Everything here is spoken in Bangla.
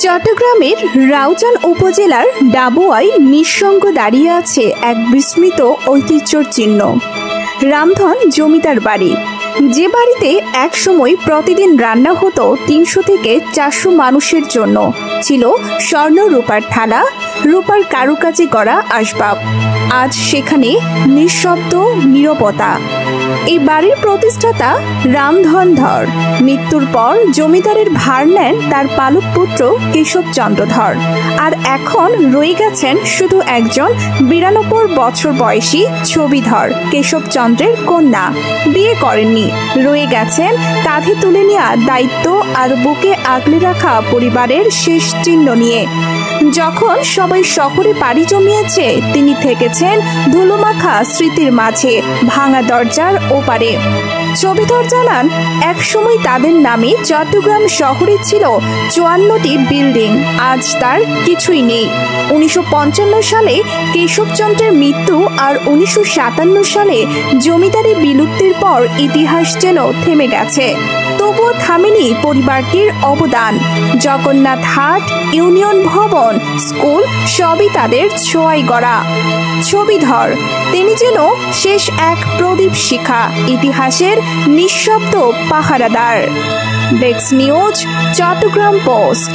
চট্টগ্রামের রাউজান উপজেলার ডাবুয়ায় নিঃসঙ্গ দাঁড়িয়ে আছে এক বিস্মৃত ঐতিহ্যর চিহ্ন, রামধন জমিদার বাড়ি। যে বাড়িতে একসময় প্রতিদিন রান্না হতো ৩০০ থেকে ৪০০ মানুষের জন্য। ছিল স্বর্ণ রূপার থালা, রূপার কারুকাজে করা আসবাব। আজ সেখানে নিঃশব্দ নীরবতা। এই বাড়ির প্রতিষ্ঠাতা রামধন ধর মৃত্যুর পর জমিদারের ভার নেন তার পালক পুত্র কেশবচন্দ্র ধর। আর এখন রয়ে গেছেন শুধু একজন ৯২ বছর বয়সী ছবিধর, কেশবচন্দ্রের কন্যা। বিয়ে করেননি, রয়ে গেছেন কাঁধে তুলে নেওয়া দায়িত্ব আর বুকে আগলে রাখা পরিবারের শেষ চিহ্ন নিয়ে। যখন সবাই শহরে পাড়ি জমিয়েছে, তিনি থেকেছেন ধুলোমাখা স্মৃতির মাঝে, ভাঙা দরজার ওপারে। ছবিধর জানান, একসময় তাদের নামে চট্টগ্রাম শহরে ছিল ৫৪টি বিল্ডিং। আজ তার কিছুই নেই। ১৯৫৫ সালে কেশবচন্দ্রের মৃত্যু আর ১৯৫৭ সালে জমিদারি বিলুপ্তির পর ইতিহাস যেন থেমে গেছে। তবুও থামেনি পরিবারটির অবদান। জগন্নাথ হাট, ইউনিয়ন ভবন, স্কুল সবই তাদের ছোঁয়ায় গড়া। ছবিধর তিনি যেন শেষ এক প্রদীপ শিখা, ইতিহাসের নিঃশব্দ পাহারাদার। Desk news, Chattogram post.